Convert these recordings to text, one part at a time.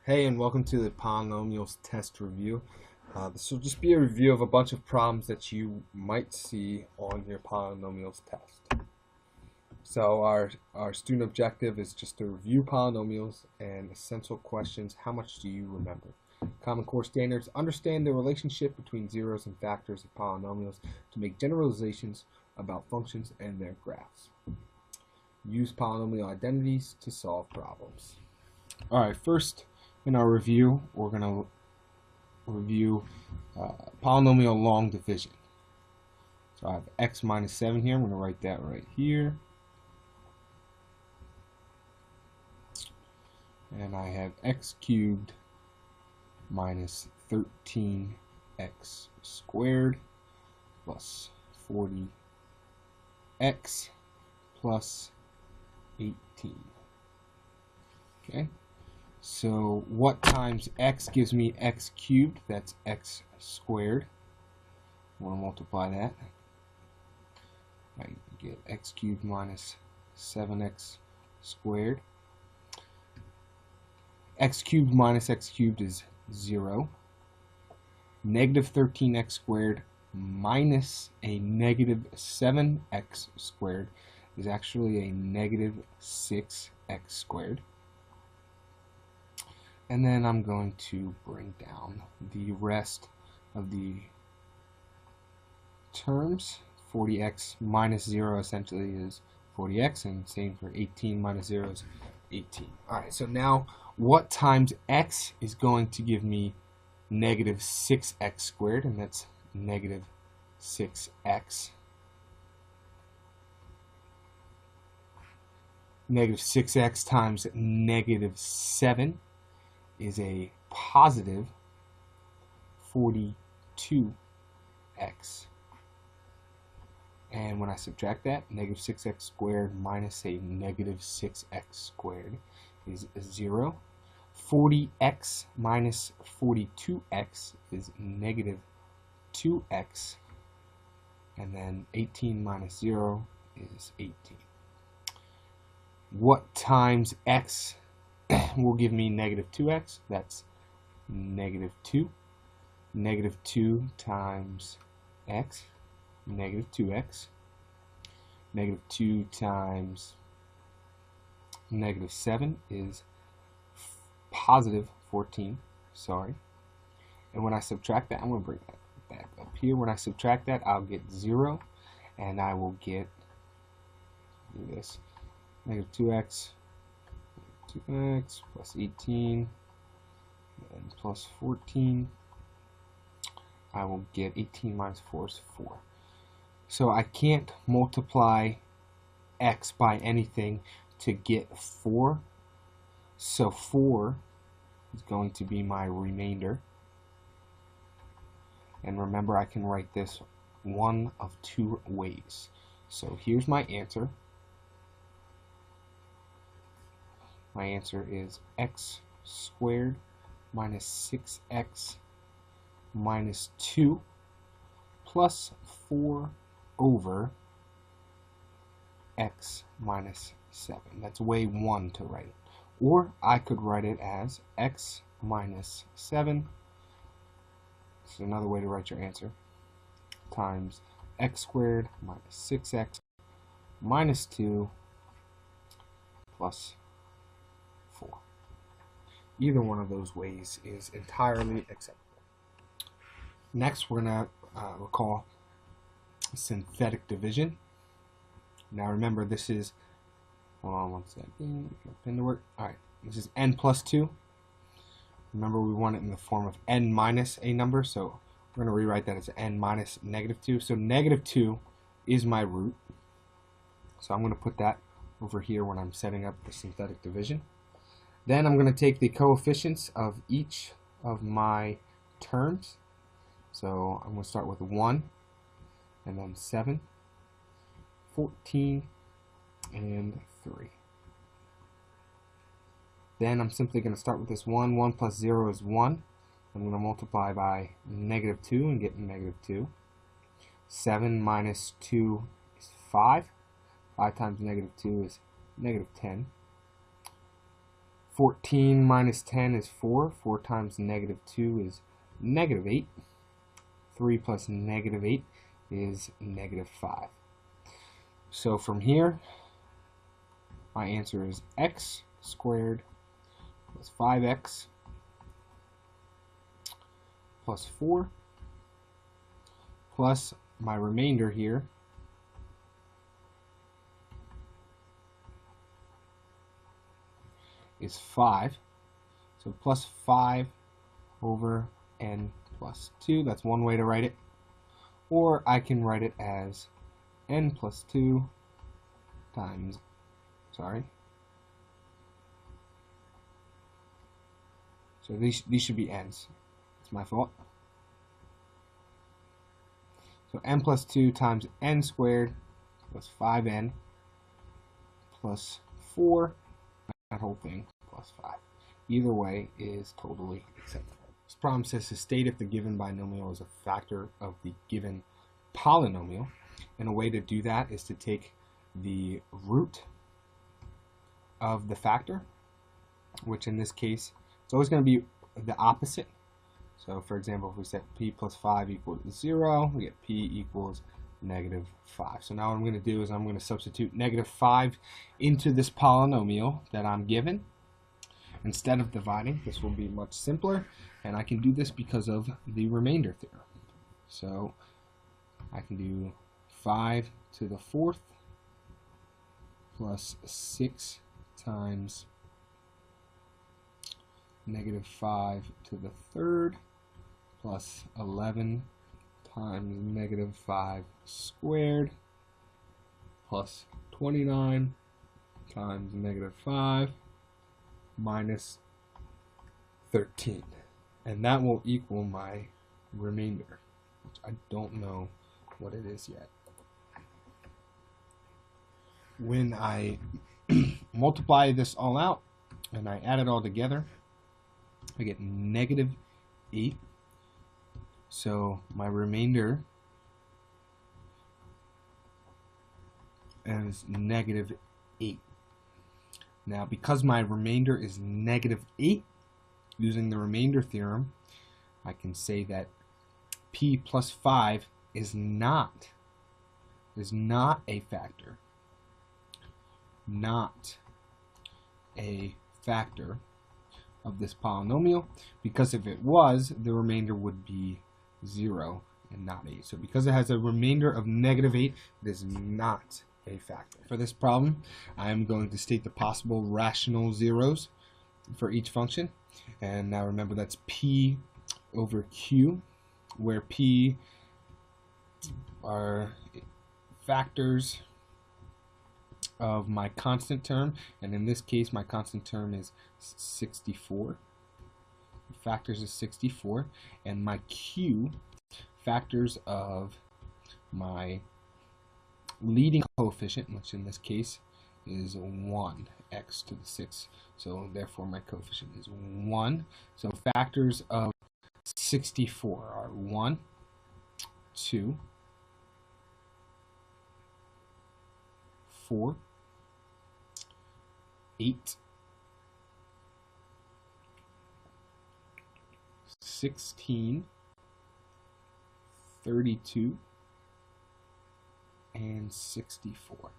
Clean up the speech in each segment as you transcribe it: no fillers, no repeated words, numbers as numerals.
Hey, and welcome to the Polynomials test review. This will just be a review of a bunch of problems that you might see on your polynomials test. So our student objective is just to review polynomials and essential questions. How much do you remember? Common Core standards: understand the relationship between zeros and factors of polynomials to make generalizations about functions and their graphs. Use polynomial identities to solve problems. All right, first in our review, we're going to review polynomial long division. So I have x minus 7 here. I'm going to write that right here. And I have x cubed minus 13x squared plus 40x plus 18. Okay. So what times x gives me x cubed? That's x squared. I want to multiply that. I get x cubed minus 7x squared. X cubed minus x cubed is 0. Negative 13x squared minus a negative 7x squared is actually a negative 6x squared. And then I'm going to bring down the rest of the terms. 40x minus 0 essentially is 40x, and same for 18 minus 0 is 18. Alright, so now what times x is going to give me negative 6x squared, and that's negative 6x. Negative 6x times negative 7 is a positive 42x. And when I subtract that, negative 6x squared minus a negative 6x squared is 0. 40x minus 42x is negative 2x. And then 18 minus 0 is 18. What times x will give me negative 2x? That's negative 2. Negative 2 times x, negative 2x. Negative 2 times negative 7 is positive 14. Sorry. And when I subtract that, I'm going to bring that back up here. When I subtract that, I'll get 0. And I will get, do this, negative 2x. 2x plus 18 and plus 14. I will get 18 minus 4 is 4. So I can't multiply x by anything to get 4. So 4 is going to be my remainder. And remember, I can write this one of two ways. So here's my answer. My answer is x squared minus 6x minus 2 plus 4 over x minus 7. That's way 1 to write it. Or I could write it as x minus 7. This is another way to write your answer. Times x squared minus 6x minus 2 plus 4. Either one of those ways is entirely acceptable. Next, we're going to recall synthetic division. Now remember, this is, hold on one second, pin to work. Alright, this is n plus 2. Remember, we want it in the form of n minus a number, so we're going to rewrite that as n minus negative 2. So negative 2 is my root. So I'm going to put that over here when I'm setting up the synthetic division. Then I'm going to take the coefficients of each of my terms. So I'm going to start with 1, and then 7, 14, and 3. Then I'm simply going to start with this 1. 1 plus 0 is 1. I'm going to multiply by negative 2 and get negative 2. 7 minus 2 is 5. 5 times negative 2 is negative 10. 14 minus 10 is 4. 4 times negative 2 is negative 8. 3 plus negative 8 is negative 5. So from here, my answer is x squared plus 5x plus 4 plus my remainder here is 5. So plus 5 over n plus 2. That's one way to write it. Or I can write it as n plus 2 times, so these should be n's. It's my fault. So n plus 2 times n squared plus 5n plus 4, that whole thing, plus 5. Either way is totally acceptable. This problem says to state if the given binomial is a factor of the given polynomial. And a way to do that is to take the root of the factor, which in this case, it's always going to be the opposite. So for example, if we set p plus 5 equals 0, we get p equals negative 5. So now what I'm going to do is I'm going to substitute negative 5 into this polynomial that I'm given. Instead of dividing, this will be much simpler, and I can do this because of the remainder theorem. So I can do 5 to the 4th plus 6 times negative 5 to the 3rd plus 11 times negative 5 squared plus 29 times negative 5 minus 13. And that will equal my remainder, which I don't know what it is yet. When I multiply this all out and I add it all together, I get negative 8. So my remainder is negative 8. Now, because my remainder is negative 8, using the remainder theorem, I can say that p plus 5 is not a factor. Not a factor of this polynomial, because if it was, the remainder would be 0 and not 8. So because it has a remainder of negative 8, it is not a factor. For this problem, I am going to state the possible rational zeros for each function. And now remember, that's p over q, where p are factors of my constant term, and in this case my constant term is 64. Factors is 64, and my q, factors of my leading coefficient, which in this case is 1, x to the 6. So therefore my coefficient is 1. So factors of 64 are 1, 2, 4, 8, 16, 32, and 64.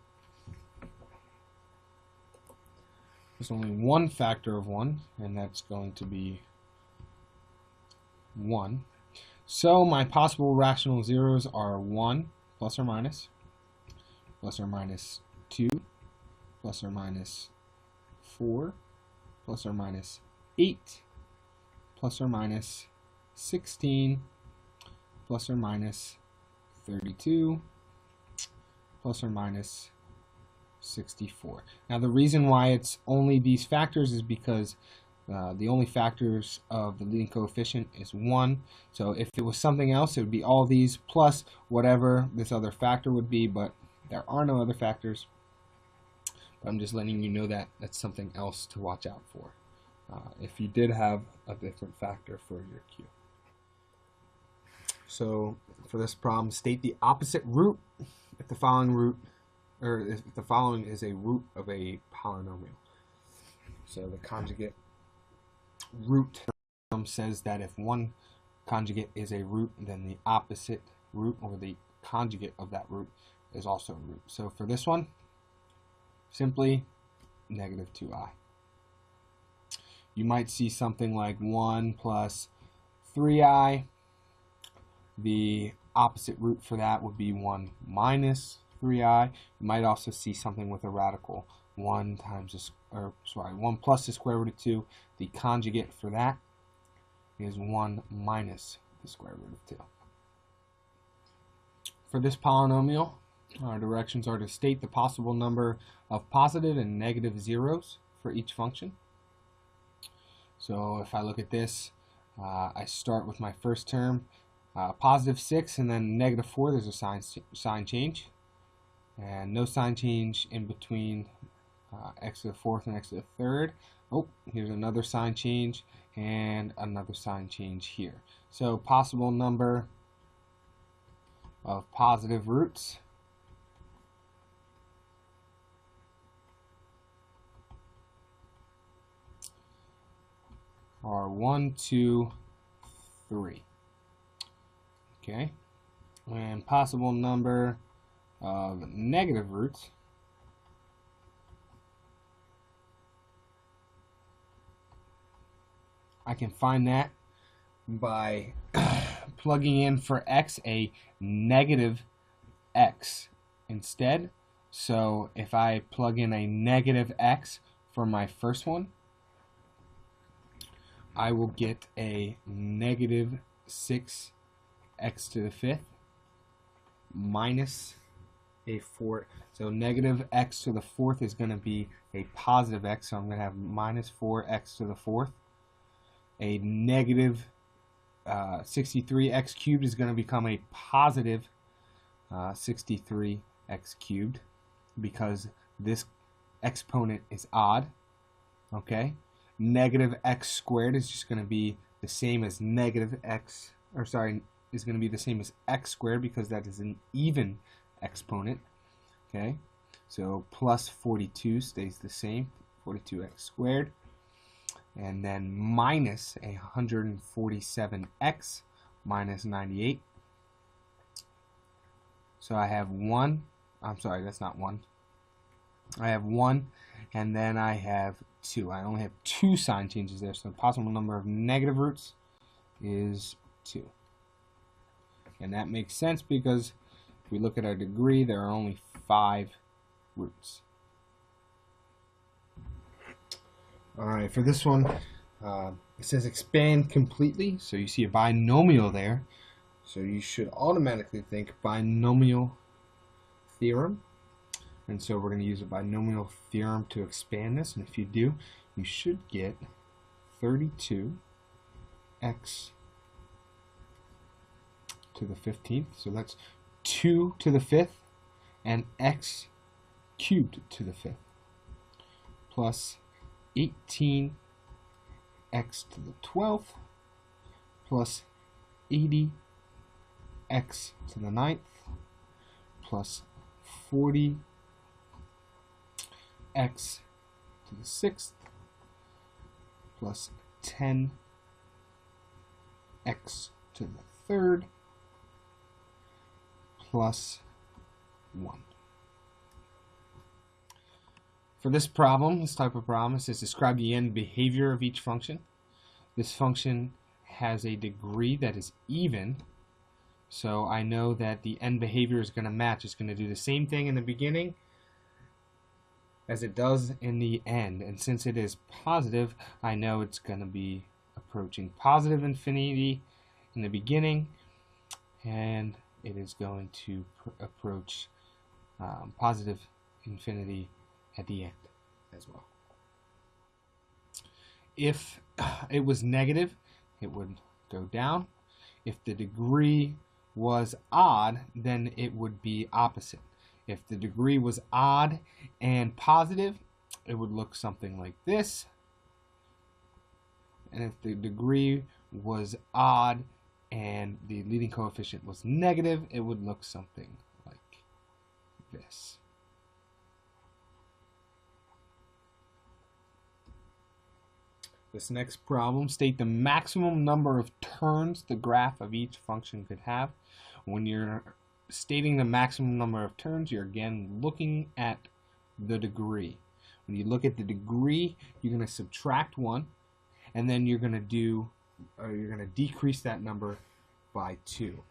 There's only one factor of 1, and that's going to be 1. So my possible rational zeros are 1 plus or minus 2, plus or minus 4, plus or minus 8, plus or minus 16, plus or minus 32, plus or minus 64. Now the reason why it's only these factors is because the only factors of the leading coefficient is 1. So if it was something else, it would be all these plus whatever this other factor would be, but there are no other factors. But I'm just letting you know that that's something else to watch out for if you did have a different factor for your q. So for this problem, state the opposite root if the following root, or if the following is a root of a polynomial. So the conjugate root says that if one conjugate is a root, then the opposite root or the conjugate of that root is also a root. So for this one, simply negative 2i. You might see something like 1 plus 3i. The opposite root for that would be 1 minus 3i. You might also see something with a radical 1 plus the square root of 2. The conjugate for that is 1 minus the square root of 2. For this polynomial, our directions are to state the possible number of positive and negative zeros for each function. So if I look at this, I start with my first term, positive 6, and then negative 4. There's a sign change, and no sign change in between x to the fourth and x to the third. Oh, here's another sign change and another sign change here. So possible number of positive roots are 1, 2, 3. Okay, and possible number of negative roots I can find that by plugging in for x a negative x instead. So if I plug in a negative x for my first one, I will get a negative 6x to the fifth minus a 4. So negative x to the fourth is going to be a positive x, so I'm going to have minus 4x to the fourth. A negative 63x cubed is going to become a positive 63x cubed because this exponent is odd. Okay, negative x squared is just going to be the same as negative x, or sorry, is going to be the same as x squared because that is an even exponent. Okay, so plus 42 stays the same, 42x squared, and then minus 147x minus 98. So I have 1, I'm sorry, that's not 1. I have 1, and then I have 2. I only have 2 sign changes there, so the possible number of negative roots is 2. And that makes sense because if we look at our degree, there are only 5 roots. Alright, for this one, it says expand completely, so you see a binomial there. So you should automatically think binomial theorem. And so we're going to use a binomial theorem to expand this, and if you do, you should get 32x to the 15th. So that's 2 to the 5th and x cubed to the 5th plus 18x to the 12th plus 80x to the 9th plus 40x to the 6th plus 10x to the 3rd plus 1. For this problem, this type of problem, it says describe the end behavior of each function. This function has a degree that is even, so I know that the end behavior is going to match. It's going to do the same thing in the beginning as it does in the end, and since it is positive, I know it's going to be approaching positive infinity in the beginning, and it is going to approach positive infinity at the end as well. If it was negative, it would go down. If the degree was odd, then it would be opposite. If the degree was odd and positive, it would look something like this. And if the degree was odd and the leading coefficient was negative, it would look something like this. This next problem, state the maximum number of turns the graph of each function could have. When you're stating the maximum number of turns, you're again looking at the degree. When you look at the degree, you're going to subtract 1, and then you're going to decrease that number by 2.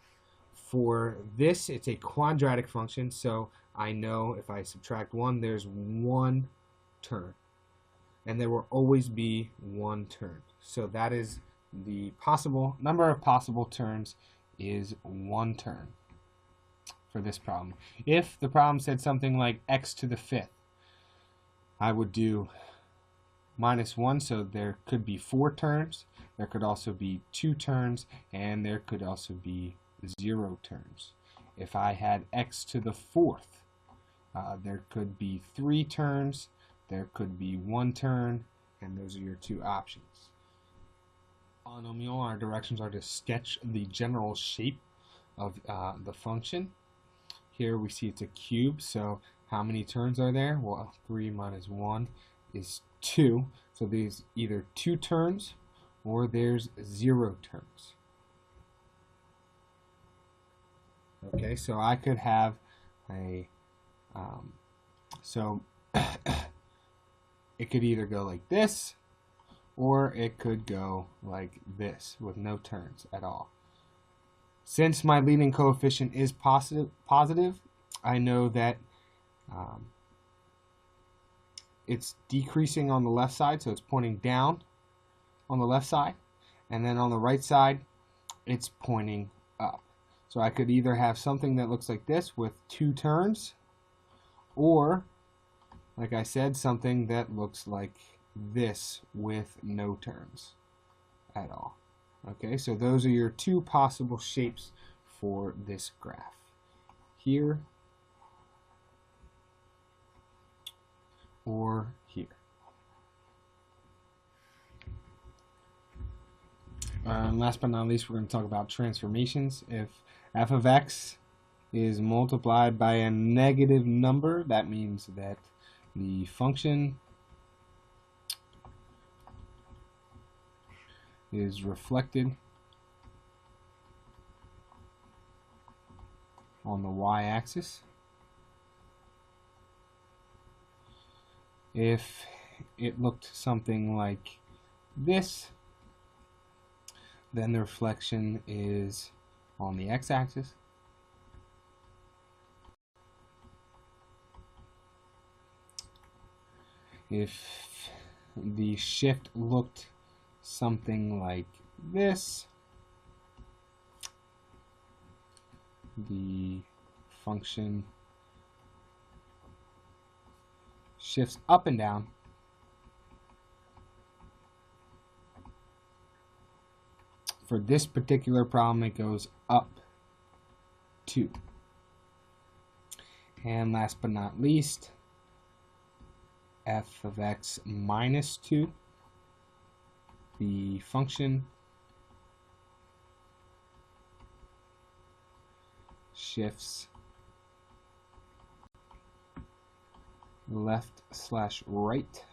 For this, it's a quadratic function, so I know if I subtract 1, there's 1 turn. And there will always be 1 turn. So that is the possible number of possible turns is 1 turn for this problem. If the problem said something like x to the 5th, I would do -1, so there could be 4 turns. There could also be 2 turns, and there could also be 0 turns. If I had x to the 4th, there could be 3 turns. There could be 1 turn, and those are your 2 options. Polynomial, our directions are to sketch the general shape of the function. Here we see it's a cube, so how many turns are there? Well, 3 minus 1 is 2. So there's either 2 turns or there's 0 turns. Okay, so I could have a, it could either go like this, or it could go like this with no turns at all. Since my leading coefficient is positive, I know that it's decreasing on the left side, so it's pointing down on the left side, and then on the right side, it's pointing up. So I could either have something that looks like this with 2 turns, or like I said, something that looks like this with no turns at all. Okay, so those are your 2 possible shapes for this graph. Here or here. Last but not least, we're going to talk about transformations. If f of x is multiplied by a negative number, that means that the function is reflected on the y-axis. If it looked something like this, then the reflection is on the x-axis. If the shift looked something like this, the function shifts up and down. For this particular problem, it goes up 2. And last but not least, f of x minus 2, the function shifts left/right.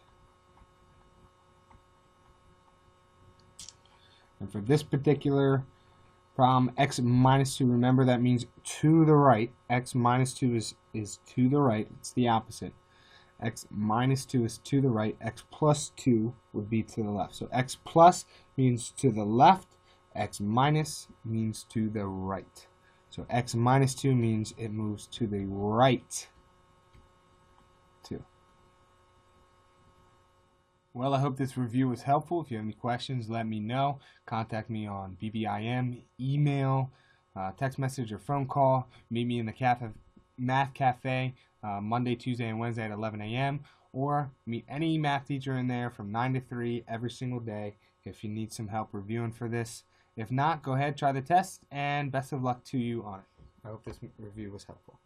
And for this particular problem, x minus 2, remember that means to the right. X minus 2 is to the right. It's the opposite. X minus 2 is to the right. X plus 2 would be to the left. So x plus means to the left. X minus means to the right. So x minus 2 means it moves to the right 2. Well, I hope this review was helpful. If you have any questions, let me know. Contact me on BBIM, email, text message, or phone call. Meet me in the Math Cafe Monday, Tuesday, and Wednesday at 11 a.m. Or meet any math teacher in there from 9 to 3 every single day if you need some help reviewing for this. If not, go ahead, try the test, and best of luck to you on it. I hope this review was helpful.